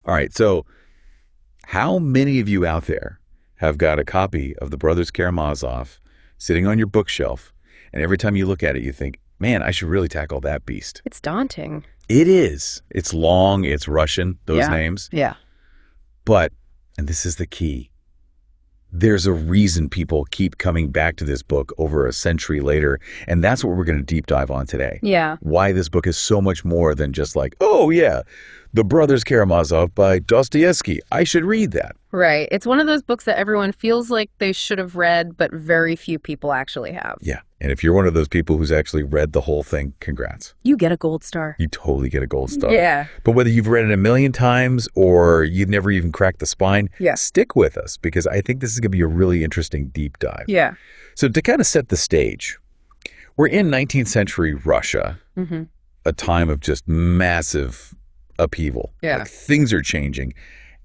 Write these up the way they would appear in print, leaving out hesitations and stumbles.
All right, so how many of you out there have got a copy of The Brothers Karamazov sitting on your bookshelf, and every time you look at it, you think, man, I should really tackle that beast? It's daunting. It is. It's long, it's Russian, those names. Yeah. But, and this is the key, there's a reason people keep coming back to this book over a century later, and that's what we're going to deep dive on today. Yeah. Why this book is so much more than just like, oh yeah, The Brothers Karamazov by Dostoevsky. I should read that. Right. It's one of those books that everyone feels like they should have read, but very few people actually have. Yeah. And if you're one of those people who's actually read the whole thing, congrats. You get a gold star. You totally get a gold star. Yeah. But whether you've read it a million times or you've never even cracked the spine, stick with us because I think this is going to be a really interesting deep dive. Yeah. So to kind of set the stage, we're in 19th century Russia, a time of just massive upheaval. Yeah. Like things are changing.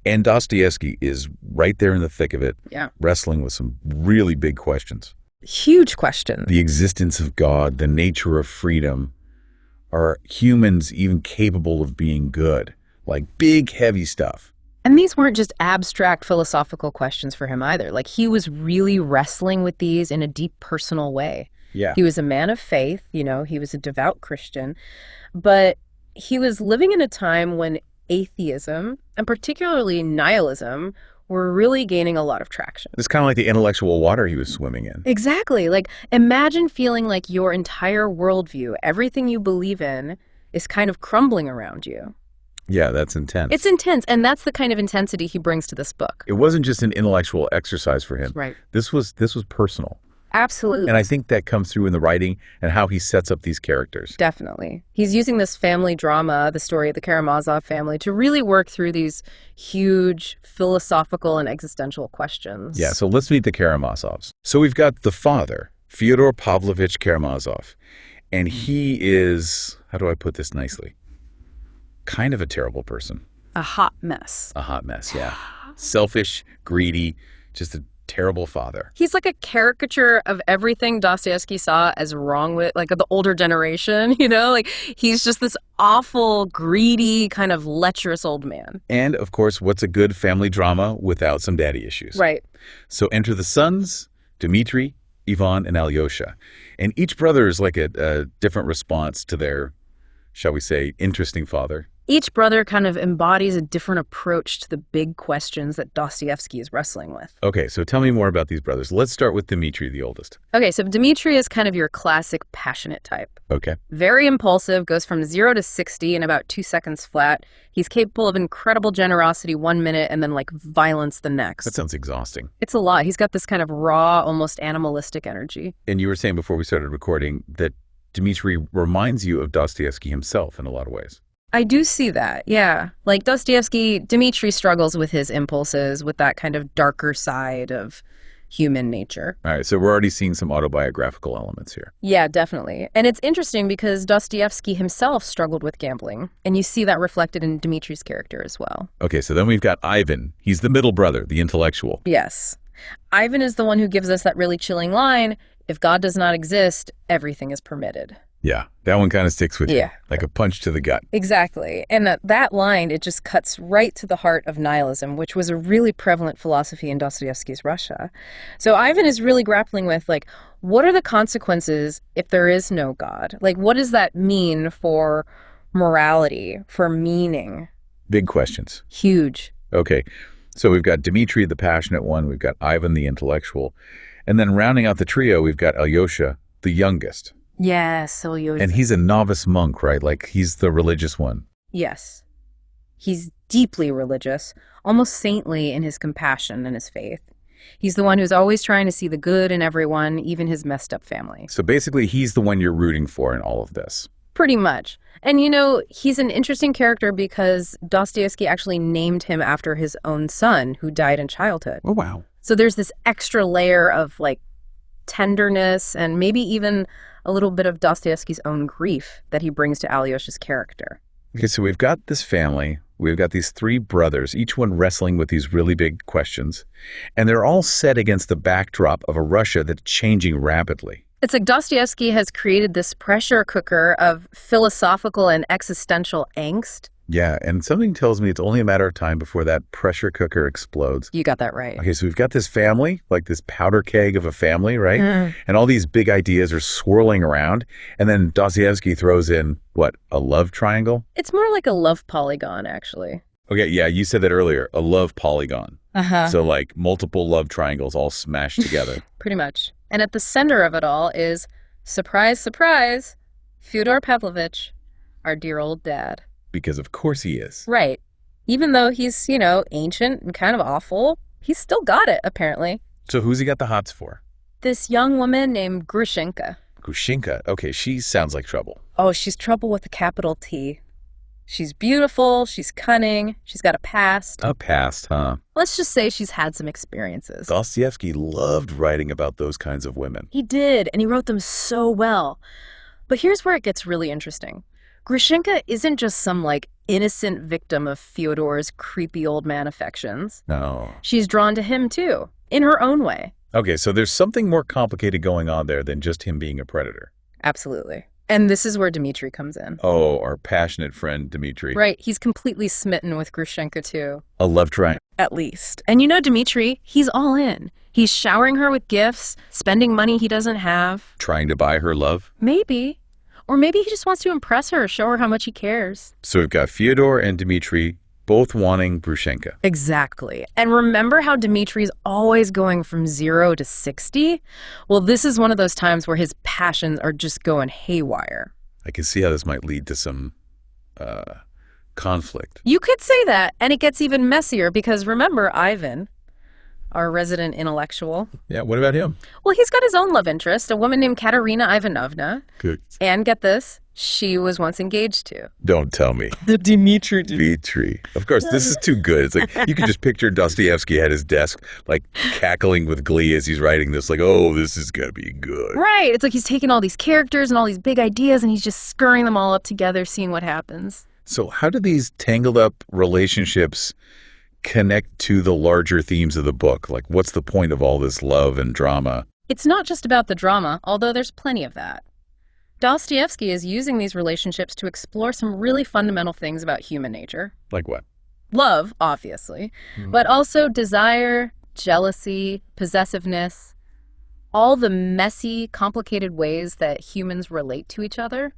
And Dostoevsky is right there in the thick of it, wrestling with some really big questions. Huge question. The existence of God, the nature of freedom. Are humans even capable of being good? Like big, heavy stuff. And these weren't just abstract philosophical questions for him either. Like he was really wrestling with these in a deep personal way. Yeah. He was a man of faith, you know, he was a devout Christian, but he was living in a time when atheism, and particularly nihilism, were really gaining a lot of traction. It's kind of like the intellectual water he was swimming in. Exactly. Like, imagine feeling like your entire worldview, everything you believe in, is kind of crumbling around you. Yeah, that's intense. It's intense, and that's the kind of intensity he brings to this book. It wasn't just an intellectual exercise for him. Right. This was personal. Absolutely. And I think that comes through in the writing and how he sets up these characters. Definitely. He's using this family drama, the story of the Karamazov family, to really work through these huge philosophical and existential questions. Yeah, so let's meet the Karamazovs. So we've got the father, Fyodor Pavlovich Karamazov, and he is, how do I put this nicely? Kind of a terrible person. A hot mess. A hot mess, yeah. Selfish, greedy, just a terrible father. He's like a caricature of everything Dostoevsky saw as wrong with, like, the older generation, you know? Like, he's just this awful, greedy, kind of lecherous old man. And, of course, what's a good family drama without some daddy issues? Right. So enter the sons, Dmitri, Ivan, and Alyosha. And each brother is like a different response to their, shall we say, interesting father. Each brother kind of embodies a different approach to the big questions that Dostoevsky is wrestling with. Okay, so tell me more about these brothers. Let's start with Dmitri, the oldest. Okay, so Dmitri is kind of your classic passionate type. Okay. Very impulsive, goes from 0 to 60 in about 2 seconds flat. He's capable of incredible generosity 1 minute and then, like, violence the next. That sounds exhausting. It's a lot. He's got this kind of raw, almost animalistic energy. And you were saying before we started recording that Dmitri reminds you of Dostoevsky himself in a lot of ways. I do see that, yeah. Like Dostoevsky, Dmitri struggles with his impulses, with that kind of darker side of human nature. All right, so we're already seeing some autobiographical elements here. Yeah, definitely. And it's interesting because Dostoevsky himself struggled with gambling, and you see that reflected in Dmitri's character as well. Okay, so then we've got Ivan. He's the middle brother, the intellectual. Yes. Ivan is the one who gives us that really chilling line, if God does not exist, everything is permitted. Yeah, that one kind of sticks with you. Yeah. Like a punch to the gut. Exactly. And that line, it just cuts right to the heart of nihilism, which was a really prevalent philosophy in Dostoevsky's Russia. So Ivan is really grappling with, like, what are the consequences if there is no God? Like, what does that mean for morality, for meaning? Big questions. Huge. Okay, so we've got Dmitri, the passionate one. We've got Ivan, the intellectual. And then rounding out the trio, we've got Alyosha, the youngest. Yes, Alyosha. And he's a novice monk, right? Like, he's the religious one. Yes. He's deeply religious, almost saintly in his compassion and his faith. He's the one who's always trying to see the good in everyone, even his messed up family. So basically, he's the one you're rooting for in all of this. Pretty much. And, you know, he's an interesting character because Dostoevsky actually named him after his own son, who died in childhood. Oh, wow. So there's this extra layer of, like, tenderness and maybe even a little bit of Dostoevsky's own grief that he brings to Alyosha's character. Okay, so we've got this family. We've got these three brothers, each one wrestling with these really big questions. And they're all set against the backdrop of a Russia that's changing rapidly. It's like Dostoevsky has created this pressure cooker of philosophical and existential angst. Yeah, and something tells me it's only a matter of time before that pressure cooker explodes. You got that right. Okay, so we've got this family, like this powder keg of a family, right? And all these big ideas are swirling around. And then Dostoevsky throws in, what, a love triangle? It's more like a love polygon, actually. Okay, yeah, you said that earlier, a love polygon. Uh-huh. So like multiple love triangles all smashed together. Pretty much. And at the center of it all is, surprise, surprise, Fyodor Pavlovich, our dear old dad. Because of course he is. Right. Even though he's, ancient and kind of awful, he's still got it, apparently. So who's he got the hots for? This young woman named Grushenka. Grushenka. Okay, she sounds like trouble. Oh, she's trouble with a capital T. She's beautiful, she's cunning, she's got a past. A past, huh? Let's just say she's had some experiences. Dostoevsky loved writing about those kinds of women. He did, and he wrote them so well. But here's where it gets really interesting. Grushenka isn't just some, innocent victim of Fyodor's creepy old man affections. No. She's drawn to him, too, in her own way. Okay, so there's something more complicated going on there than just him being a predator. Absolutely. And this is where Dmitri comes in. Oh, our passionate friend Dmitri. Right, he's completely smitten with Grushenka, too. A love triangle. At least. And Dmitri, he's all in. He's showering her with gifts, spending money he doesn't have. Trying to buy her love? Maybe. Or maybe he just wants to impress her, show her how much he cares. So we've got Fyodor and Dmitri both wanting Grushenka. Exactly. And remember how Dmitri's always going from 0 to 60? Well, this is one of those times where his passions are just going haywire. I can see how this might lead to some conflict. You could say that, and it gets even messier because remember Ivan, our resident intellectual. Yeah, what about him? Well, he's got his own love interest, a woman named Katerina Ivanovna. Good. And get this, she was once engaged to. Don't tell me. The Dmitri. Dmitri. Of course, this is too good. It's like you can just picture Dostoevsky at his desk, cackling with glee as he's writing this, oh, this is going to be good. Right. It's like he's taking all these characters and all these big ideas and he's just scurrying them all up together, seeing what happens. So how do these tangled up relationships connect to the larger themes of the book? What's the point of all this love and drama? It's not just about the drama, although there's plenty of that. Dostoevsky is using these relationships to explore some really fundamental things about human nature. Like what? Love, obviously, but also desire, jealousy, possessiveness, all the messy, complicated ways that humans relate to each other.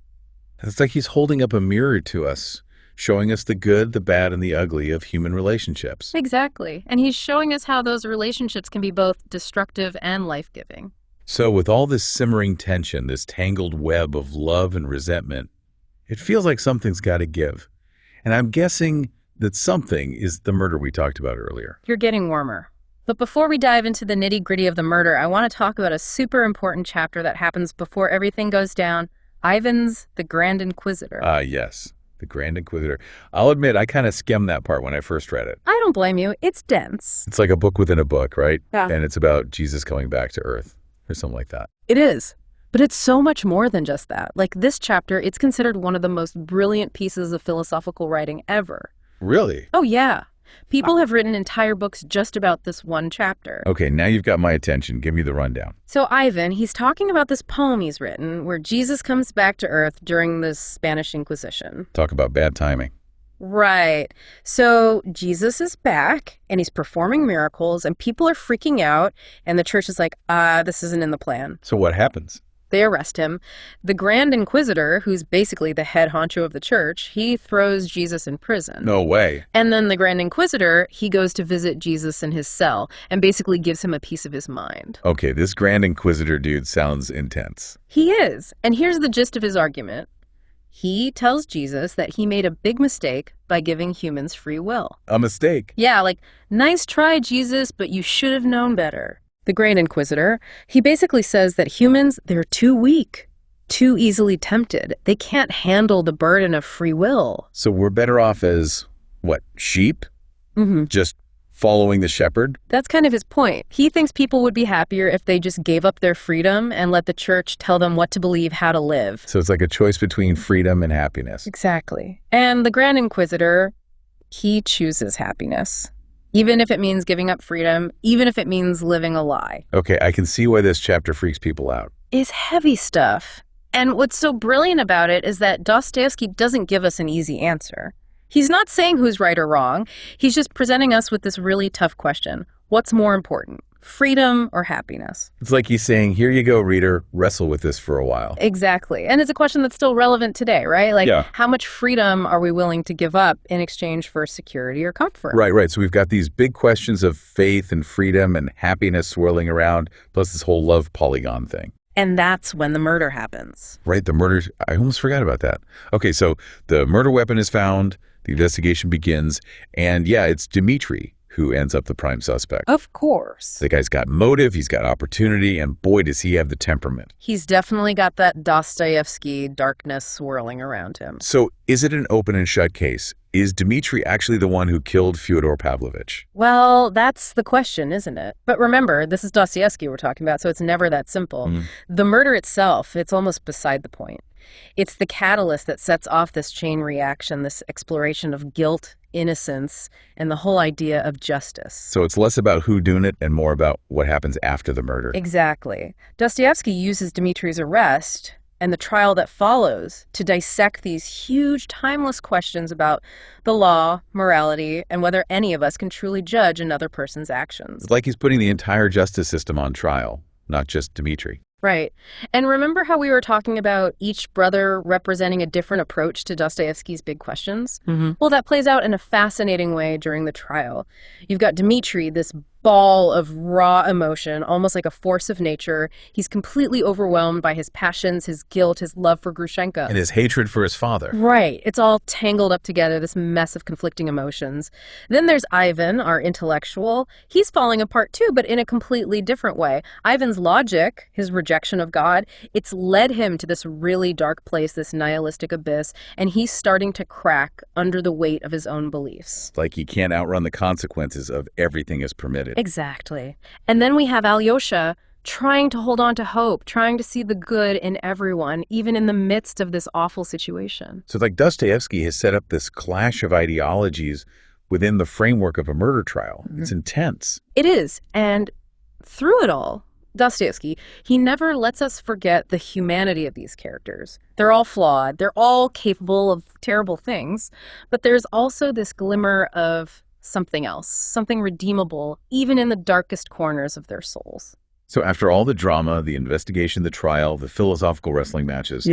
It's like he's holding up a mirror to us, showing us the good, the bad, and the ugly of human relationships. Exactly. And he's showing us how those relationships can be both destructive and life-giving. So with all this simmering tension, this tangled web of love and resentment, it feels like something's got to give. And I'm guessing that something is the murder we talked about earlier. You're getting warmer. But before we dive into the nitty-gritty of the murder, I want to talk about a super important chapter that happens before everything goes down. Ivan's the Grand Inquisitor. Yes. The Grand Inquisitor. I'll admit, I kind of skimmed that part when I first read it. I don't blame you. It's dense. It's like a book within a book, right? Yeah. And it's about Jesus coming back to Earth or something like that. It is. But it's so much more than just that. This chapter, it's considered one of the most brilliant pieces of philosophical writing ever. Really? Oh, yeah. People have written entire books just about this one chapter. Okay, now you've got my attention. Give me the rundown. So Ivan, he's talking about this poem he's written where Jesus comes back to Earth during the Spanish Inquisition. Talk about bad timing. Right. So Jesus is back and he's performing miracles and people are freaking out and the church is like, this isn't in the plan. So what happens? They arrest him. The Grand Inquisitor, who's basically the head honcho of the church, he throws Jesus in prison. No way. And then the Grand Inquisitor, he goes to visit Jesus in his cell and basically gives him a piece of his mind. Okay, this Grand Inquisitor dude sounds intense. He is. And here's the gist of his argument. He tells Jesus that he made a big mistake by giving humans free will. A mistake? Yeah, nice try, Jesus, but you should have known better. The Grand Inquisitor, he basically says that humans, they're too weak, too easily tempted. They can't handle the burden of free will. So we're better off as, what, sheep? Mm-hmm. Just following the shepherd? That's kind of his point. He thinks people would be happier if they just gave up their freedom and let the church tell them what to believe, how to live. So it's like a choice between freedom and happiness. Exactly. And the Grand Inquisitor, he chooses happiness. Even if it means giving up freedom, even if it means living a lie. Okay, I can see why this chapter freaks people out. It's heavy stuff. And what's so brilliant about it is that Dostoevsky doesn't give us an easy answer. He's not saying who's right or wrong. He's just presenting us with this really tough question. What's more important, freedom or happiness? It's like he's saying, here you go, reader, wrestle with this for a while. Exactly. And it's a question that's still relevant today, right? Like, Yeah. how much freedom are we willing to give up in exchange for security or comfort? Right. So we've got these big questions of faith and freedom and happiness swirling around, plus this whole love polygon thing. And that's when the murder happens. Right, the murder. I almost forgot about that. Okay, so the murder weapon is found, the investigation begins, and yeah, it's Dmitri who ends up the prime suspect. Of course. The guy's got motive, he's got opportunity, and boy, does he have the temperament. He's definitely got that Dostoevsky darkness swirling around him. So is it an open and shut case? Is Dmitri actually the one who killed Fyodor Pavlovich? Well, that's the question, isn't it? But remember, this is Dostoevsky we're talking about, so it's never that simple. The murder itself, it's almost beside the point. It's the catalyst that sets off this chain reaction, this exploration of guilt, innocence, and the whole idea of justice. So it's less about who doing it and more about what happens after the murder. Exactly. Dostoevsky uses Dmitri's arrest and the trial that follows to dissect these huge, timeless questions about the law, morality, and whether any of us can truly judge another person's actions. It's like he's putting the entire justice system on trial, not just Dmitri. Right. And remember how we were talking about each brother representing a different approach to Dostoevsky's big questions? Well, that plays out in a fascinating way during the trial. You've got Dmitri, this ball of raw emotion, almost like a force of nature. He's completely overwhelmed by his passions, his guilt, his love for Grushenka. And his hatred for his father. Right. It's all tangled up together, this mess of conflicting emotions. Then there's Ivan, our intellectual. He's falling apart too, but in a completely different way. Ivan's logic, his rejection of God, it's led him to this really dark place, this nihilistic abyss, and he's starting to crack under the weight of his own beliefs. Like he can't outrun the consequences of everything is permitted. Exactly. And then we have Alyosha trying to hold on to hope, trying to see the good in everyone, even in the midst of this awful situation. So it's like Dostoevsky has set up this clash of ideologies within the framework of a murder trial. It's intense. It is. And through it all, Dostoevsky, he never lets us forget the humanity of these characters. They're all flawed. They're all capable of terrible things. But there's also this glimmer of something else, something redeemable, even in the darkest corners of their souls. So after all the drama, the investigation, the trial, the philosophical wrestling matches,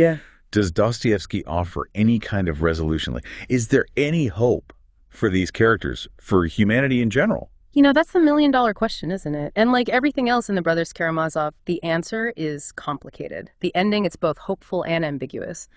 does Dostoevsky offer any kind of resolution? Like, is there any hope for these characters, for humanity in general? You know, that's the million-dollar question, isn't it? And like everything else in the Brothers Karamazov, the answer is complicated. The ending, it's both hopeful and ambiguous.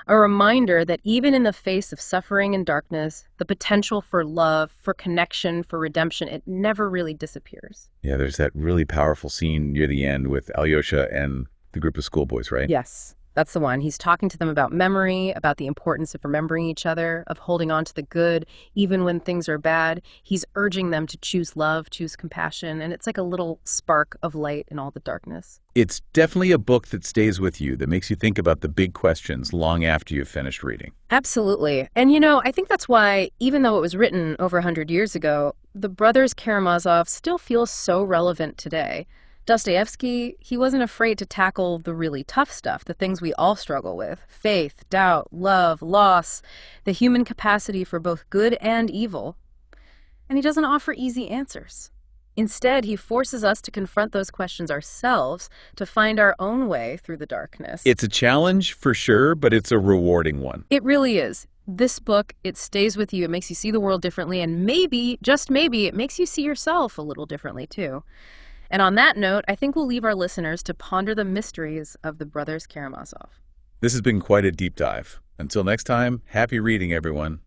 A reminder that even in the face of suffering and darkness, the potential for love, for connection, for redemption, it never really disappears. Yeah, there's that really powerful scene near the end with Alyosha and the group of schoolboys, right? Yes. That's the one. He's talking to them about memory, about the importance of remembering each other, of holding on to the good, even when things are bad. He's urging them to choose love, choose compassion, and it's like a little spark of light in all the darkness. It's definitely a book that stays with you, that makes you think about the big questions long after you've finished reading. Absolutely. And you know, I think that's why, even though it was written over 100 years ago, the Brothers Karamazov still feels so relevant today. Dostoevsky, he wasn't afraid to tackle the really tough stuff, the things we all struggle with: faith, doubt, love, loss, the human capacity for both good and evil. And he doesn't offer easy answers. Instead, he forces us to confront those questions ourselves, to find our own way through the darkness. It's a challenge for sure, but it's a rewarding one. It really is. This book, it stays with you. It makes you see the world differently, and maybe, just maybe, it makes you see yourself a little differently too. And on that note, I think we'll leave our listeners to ponder the mysteries of the Brothers Karamazov. This has been quite a deep dive. Until next time, happy reading, everyone.